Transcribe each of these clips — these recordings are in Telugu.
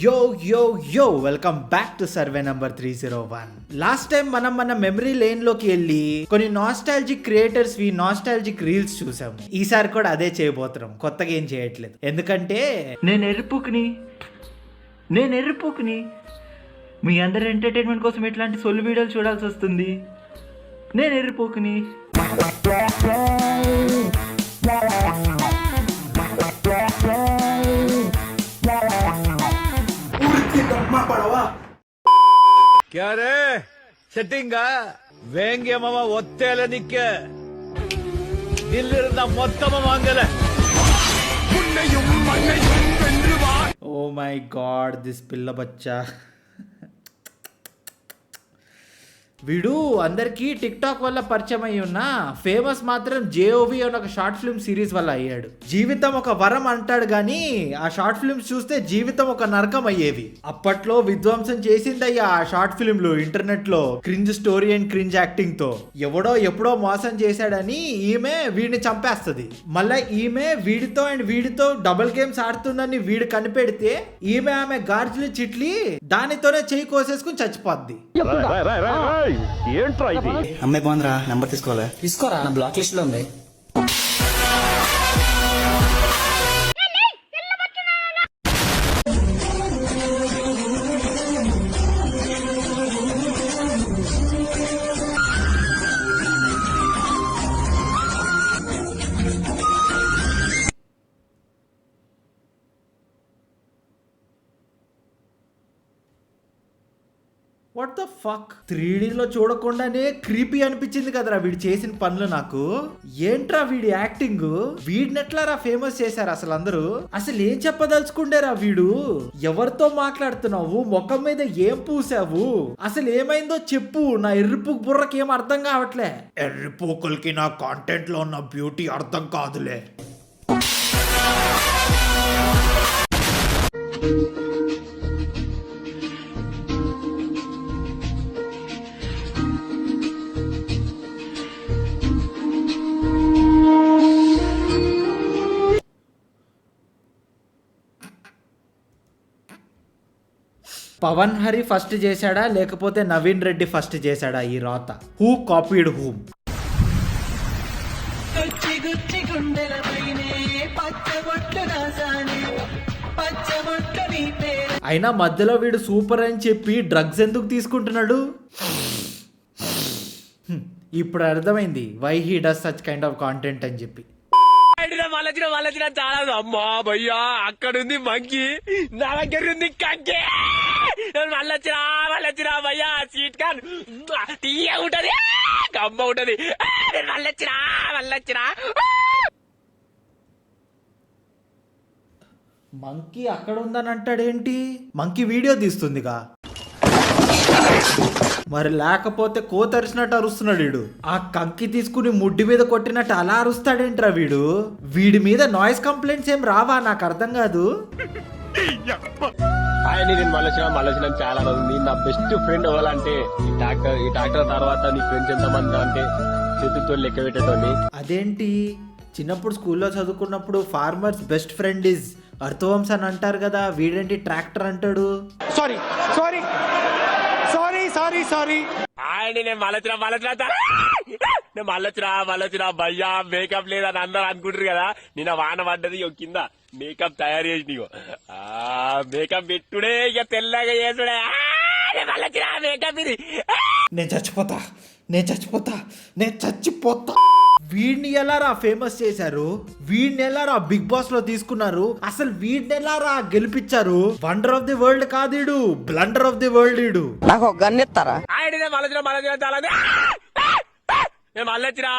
యో యో yo welcome back to survey number 301. Last time మనం మన మెమరీ లేన్ లోకి వెళ్ళి కొన్ని నాస్టాలజిక్ క్రియేటర్స్ నాస్టాలజిక్ రీల్స్ చూసాము. ఈసారి కూడా అదే చేయబోతున్నాం, కొత్తగా ఏం చేయట్లేదు. ఎందుకంటే నేను ఎర్రిపుకుని మీ అందరి ఎంటర్టైన్మెంట్ కోసం ఇట్లాంటి సొల్లు వీడియోలు చూడాల్సి వస్తుంది. నేను ఎర్రిపోకుని क्या रे ಸೆಟ್ಟಿಂಗ வேங்கியமாவா ஒத்தேல நிக்க நில்லிருந்த மொத்தமா வாங்கல புண்ணையும் மண்ணையும் வென்று வா. ఓ మై గాడ్, దిస్ పిల్ల బచ్చా. వీడు అందరికీ టిక్ టాక్ వల్ల పరిచయం అయ్యి ఉన్న ఫేమస్ మాత్రం జేఓవి అని ఒక షార్ట్ ఫిల్మ్ సిరీస్ వల్ల అయ్యాడు. జీవితం ఒక వరం అంటాడు గాని ఆ షార్ట్ ఫిల్మ్స్ చూస్తే జీవితం ఒక నరకం అయ్యేవి. అప్పట్లో విధ్వంసం చేసిందయ్యా ఆ షార్ట్ ఫిల్మ్లు ఇంటర్నెట్ లో cringe story and cringe acting తో. ఎవడో ఎప్పుడో మోసం చేశాడని ఈమె వీడిని చంపేస్తుంది. మళ్ళా ఈమె వీడితో డబుల్ గేమ్స్ ఆడుతుందని వీడు కనిపెడితే ఈమె ఆమె గార్జులు చిట్లి దానితోనే చేయి కోసేసుకుని చచ్చిపోద్ది. ఏంట్రా ఇది? అమ్మాయి బాగుందిరా, నెంబర్ తీసుకోరా, నా బ్లాక్ లిస్ట్ లో ఉంది. వాట్ ద ఫక్, 3D లో చూడకుండానే క్రీపీ అనిపించింది కదరా వీడు చేసిన పనులు. నాకు ఏంట్రా వీడి యాక్టింగ్, వీడినెట్లారా ఫేమస్ చేశారు అసలు అందరూ? అసలు ఏం చెప్పదలుచుకుండేరా వీడు? ఎవరితో మాట్లాడుతున్నావు? ముఖం మీద ఏం పూసావు? అసలు ఏమైందో చెప్పు. నా ఎర్రిపుక్ బుర్రకి ఏం అర్థం కావట్లే. ఎర్రిపుకులకి నా కాంటెంట్ లో ఉన్న బ్యూటీ అర్థం కాదులే. పవన్ హరి ఫస్ట్ చేశాడా లేకపోతే నవీన్ రెడ్డి ఫస్ట్ చేశాడా ఈ రాత? Who copied whom? అయినా మధ్యలో వీడు సూపర్ అని చెప్పి డ్రగ్స్ ఎందుకు తీసుకుంటున్నాడు? ఇప్పుడు అర్థమైంది why he does such kind of content అని చెప్పి. వాళ్ళ చాలా అమ్మా భయ్యా, అక్కడుంది మంకి, నా దగ్గర ఉంది కంకి. మళ్ళొచ్చిరా భయ్యా, సీట్ కాన్ తీయ ఉంటది, కమ్మ ఉంటది. మళ్ళొచ్చిరా మంకీ అక్కడ ఉందని అంటాడేంటి? మంకీ వీడియో తీస్తుందిగా, మరి లేకపోతే కోతరిచినట్టు అరుస్తున్నాడు వీడు. ఆ కంకి తీసుకుని ముడ్డి మీద కొట్టినట్టు అలా అరుస్తాడేంట్రా వీడు? వీడి మీద నాయిస్ కంప్లైంట్స్ ఏం రావా? నాకు అర్థం కాదు. నేను మళ్ళొచ్చిన చాలా ఉంది. నా బెస్ట్ ఫ్రెండ్ ఎవరంటే ఈ డాక్టర్ తర్వాత నీ ఫ్రెండ్స్ ఎంతమంది అంటే చేతులతో లెక్క పెట్టేటోని. అదేంటి, చిన్నప్పుడు స్కూల్లో చదువుకున్నప్పుడు ఫార్మర్స్ బెస్ట్ ఫ్రెండ్ ఇస్ అర్థవంశ అని అంటారు కదా, వీడేంటి ట్రాక్టర్ అంటాడు? సారీ నేను మళ్ళొచ్చినా భయ్యా, మేకప్ లేదని అందరూ అనుకుంటారు కదా. నిన్న వాన పడ్డది కింద మేకప్ తయారు చేసి మేకప్ పెట్టుడే, ఇక తెల్లగా చేసుడే. మళ్ళొచ్చినా మేకప్ ఇది. నేను చచ్చిపోతా. వీడిని ఎలారా ఫేమస్ చేశారు? వీడిని ఎలారా బిగ్ బాస్ లో తీసుకున్నారు? అసలు వీడిని ఎలారా గెలిపించారు? వండర్ ఆఫ్ ది వరల్డ్ కాదు, బ్లండర్ ఆఫ్ ది వరల్డ్. నాకు ఒక గన్ ఇస్తారా? మళ్ళొచ్చినా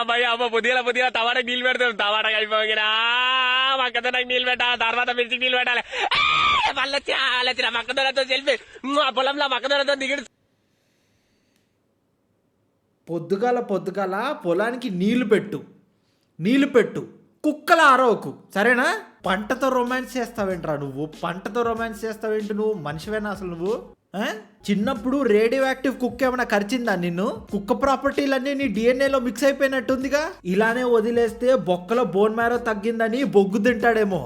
భయ, అమ్మ పొద్దుగా టమాటా నీళ్ళు పెడతాం. టమాటా అయిపోయినా మక్కతో నాకు నీళ్ళు పెట్టా, తర్వాత మిర్చి నీళ్ళు పెట్టాలి. మళ్ళొచ్చినా మక్కదొరతో సెల్ఫీ, పొలంలో మక్కదొరతో దిగిడు. పొద్దుగాల పొలానికి నీళ్లు పెట్టు, కుక్కల అరవకు, సరేనా? పంటతో రొమాన్స్ చేస్తావేంట్రా నువ్వు? నువ్వు మనిషివేనా అసలు నువ్వు? చిన్నప్పుడు రేడియో యాక్టివ్ కుక్క ఏమైనా కరిచిందా నిన్ను? కుక్క ప్రాపర్టీలన్నీ నీ డిఎన్ఏలో మిక్స్ అయిపోయినట్టుందిగా. ఇలానే వదిలేస్తే బొక్కలో బోన్ మ్యారో తగ్గిందని బొగ్గు తింటాడేమో.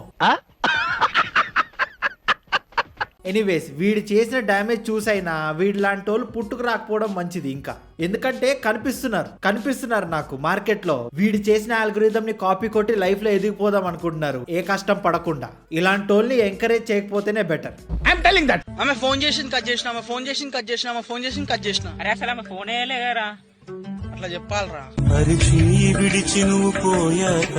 ఎనీవేస్ వీడు చేసిన డ్యామేజ్ చూసైనా వీడి లాంటి వాళ్ళు పుట్టుకు రాకపోవడం మంచిది. ఇంకా ఎందుకంటే కనిపిస్తున్నారు నాకు మార్కెట్ లో. వీడు చేసిన ఆల్గోరిథం ని కాపీ కొట్టి లైఫ్ లో ఎదిగిపోదాం అనుకుంటున్నారు ఏ కష్టం పడకుండా. ఇలాంటి వాళ్ళని ఎంకరేజ్ చేయకపోతేనే బెటర్. ఆమె ఫోన్ చేసి కట్ చేసిన అరే అసలు ఆమె ఫోనే లేరా? అట్లా చెప్పాలరా. అరిచి విడిచి నువ్వు పోయాక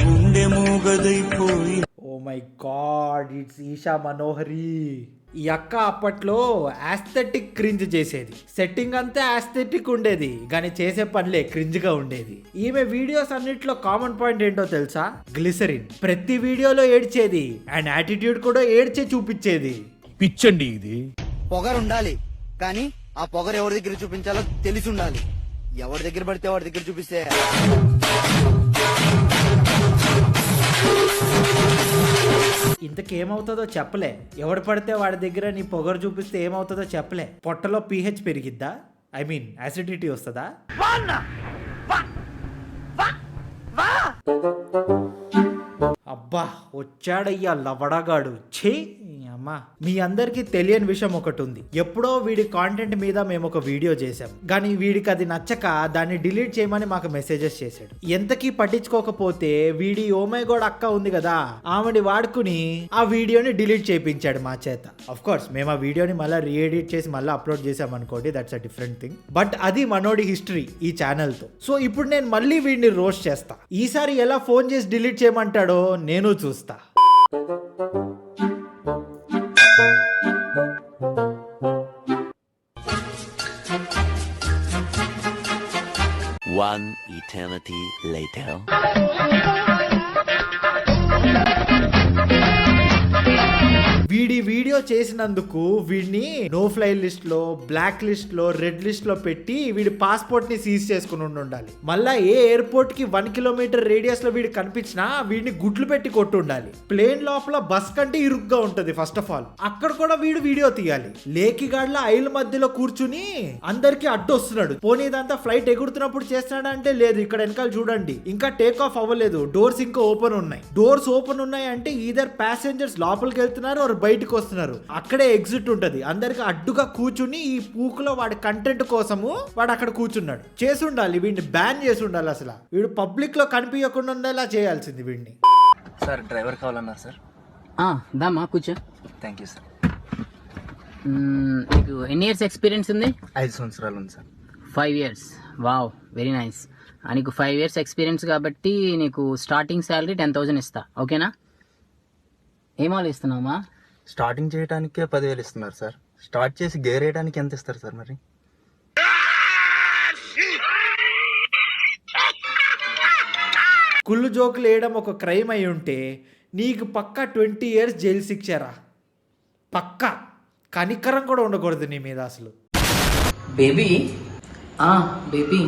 గుండె మూగదైపోయి. Oh my god, it's Esha Manohari. ఈ అక్క అప్పట్లో ఆస్థెటిక్ క్రింజ్ చేసేది. సెట్టింగ్ అంతా ఆస్థెటిక్ ఉండేది కానీ చేసే పనులే క్రింజ్ గా ఉండేది. ఈమె వీడియోస్ అన్నిట్లో కామన్ పాయింట్ ఏంటో తెలుసా? గ్లిసరిన్. ప్రతి వీడియోలో ఏడ్చేది అండ్ యాటిట్యూడ్ కూడా ఏడ్చే చూపించేది. పిచ్చండి ఇది. పొగరు ఉండాలి కానీ ఆ పొగరు ఎవరి దగ్గర చూపించాలో తెలిసి ఉండాలి. ఎవరి దగ్గర పడితే వాడి దగ్గర చూపిస్తే ఇంతకేమవుతుందో చెప్పలే. ఎవడు పడితే వాడి దగ్గర నీ పొగరు చూపిస్తే ఏమవుతుందో చెప్పలే. పొట్టలో pH పెరిగిద్దా? ఐ మీన్ యాసిడిటీ వస్తుందా? అబ్బా వచ్చాడయ్యా లవడగాడు. ఛీ అమ్మా. మీ అందరికీ తెలియని విషయం ఒకటి ఉంది. ఎప్పుడో వీడి కాంటెంట్ మీద మేము ఒక వీడియో చేసాం కానీ వీడికి అది నచ్చక దాన్ని డిలీట్ చేయమని మాకు మెసేజెస్ చేశాడు. ఎంతకీ పట్టించుకోకపోతే వీడి ఓ మై గాడ్ అక్క ఉంది కదా, ఆమెని వాడుకుని ఆ వీడియోని డిలీట్ చేయించాడు మా చేత. అఫ్ కోర్స్ మేము ఆ వీడియోని మళ్ళీ రీఎడిట్ చేసి మళ్ళీ అప్లోడ్ చేసాం అనుకోండి, that's a different thing. But అది మనోడి హిస్టరీ ఈ ఛానల్ తో. సో ఇప్పుడు నేను మళ్ళీ వీడిని రోస్ట్ చేస్తా. ఈసారి ఎలా ఫోన్ చేసి డిలీట్ చేయమంటాడో నేను చూస్తా. One eternity later. వీడి వీడియో చేసినందుకు వీడిని నో ఫ్లై లిస్ట్ లో, బ్లాక్ లిస్ట్ లో, రెడ్ లిస్ట్ లో పెట్టి వీడి పాస్పోర్ట్ ని సీజ్ చేసుకుని ఉండాలి. మళ్ళా ఏ ఎయిర్పోర్ట్ కి 1 కిలోమీటర్ రేడియస్ లో వీడి కనిపించినా వీడిని గుడ్లు పెట్టి కొట్టు ఉండాలి. ప్లేన్ లోపల బస్ కంటే ఇరుగ్గా ఉంటది ఫస్ట్ ఆఫ్ ఆల్. అక్కడ కూడా వీడు వీడియో తీయాలి. లేకిగాడ్ల ఐల్ మధ్యలో కూర్చుని అందరికి అడ్డు వస్తున్నాడు. పోనీ ఇదంతా ఫ్లైట్ ఎగురుతున్నప్పుడు చేస్తున్నాడంటే లేదు. ఇక్కడ వెనకాల చూడండి ఇంకా టేక్ ఆఫ్ అవ్వలేదు. డోర్స్ ఇంకా ఓపెన్ ఉన్నాయి. డోర్స్ ఓపెన్ ఉన్నాయి అంటే ఈధర్ ప్యాసింజర్స్ లోపలికి వెళ్తున్నారు ఆర్ బయటకు వస్తున్నారు. అక్కడే ఎగ్జిట్ ఉంటది. అందరికి అడ్డుగా కూర్చుని ఈ పూకులో వాడి కంటెంట్ కోసము వాడు అక్కడ కూర్చున్నాడు. చేసి ఉండాలి. వీడిని బ్యాన్ చేసి ఉండాలి. అసలు వీడు పబ్లిక్ లో కనిపించకుండా ఉండేలా చేయాల్సింది వీడిని. సార్ డ్రైవర్ కావాలన్నారు సార్. దామా కూర్చో. Thank you sir. నీకు ఎన్ని ఇయర్స్ ఎక్స్పీరియన్స్ ఉంది? 5 సంవత్సరాలు ఉంది sir. 5 years. Wow, very nice. నీకు 5 years ఎక్స్పీరియన్స్ కాబట్టి నీకు స్టార్టింగ్ శాలరీ 10,000 ఇస్తా. ఓకేనా? ఏం ఆలోచిస్తున్నావా? స్టార్టింగ్ చేయడానికే 10,000 ఇస్తున్నారు సార్. స్టార్ట్ చేసి గేర్ వేయడానికి ఎంత ఇస్తారు సార్ మరి? కుళ్ళు జోకులు వేయడం ఒక క్రైమ్ అయి ఉంటే నీకు పక్కా 20 years జైలు శిక్షరా. పక్కా. కనికరం కూడా ఉండకూడదు నీ మీద అసలు. బేబీ బేబీ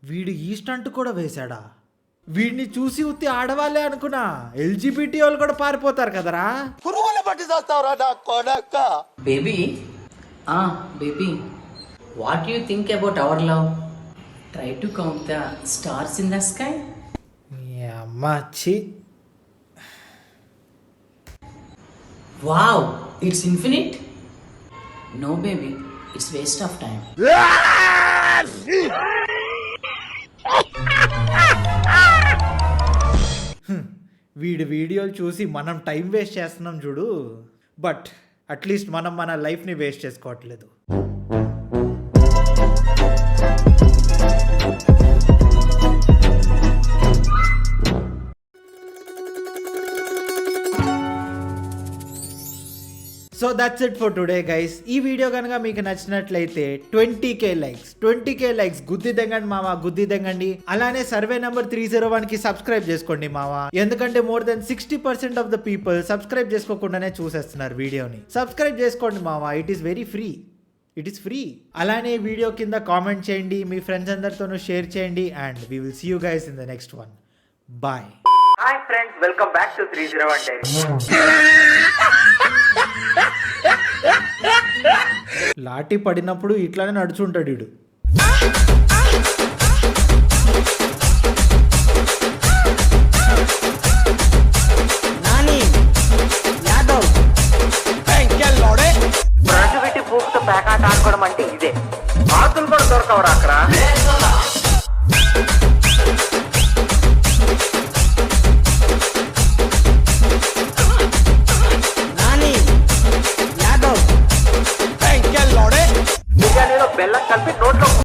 వీడు ఈ స్టంట్ కూడా వేశాడా? వీడిని చూసి ఉత్తి ఆడవాళ్ళే అనుకున్నా. LGBT వాళ్ళు కూడా పారిపోతారు కదరా. పురుగులు పట్టి చేస్తావురా నా కొడక. Baby baby what you think about our love? Try to count the stars in the sky. అమ్మాచి. Wow, it's infinite. No baby, it's waste of time. వీడి వీడియోలు చూసి మనం టైం వేస్ట్ చేస్తున్నాం చూడు. బట్ అట్లీస్ట్ మనం మన లైఫ్ని వేస్ట్ చేసుకోవట్లేదు. So that's it for today guys. ఈ వీడియో కనుక మీకు నచ్చినట్లయితే 20K లైక్స్ గుద్ది దెంగండి మావా, గుద్ది దెంగండి. అలానే సర్వే నెంబర్ 301 కి సబ్స్క్రైబ్ చేసుకోండి మావా. ఎందుకంటే more than 60% of the people subscribe చేసుకోకుండానే చూసేస్తున్నారు వీడియోని. సబ్స్క్రైబ్ చేసుకోండి మావా. It is very free. It is free. అలానే వీడియో కింద కామెంట్ చేయండి, మీ ఫ్రెండ్స్ అందరితోనూ షేర్ చేయండి. And we will see you guys in the next one. Bye. Hi friends, welcome back to 301 Days. లాఠీ పడినప్పుడు ఇట్లానే నడుచుంటాడు వీడు. పేకాట ఆడుకోవడం అంటే ఇదే. ఆతులు కూడా దొరకవరా అక్కడ.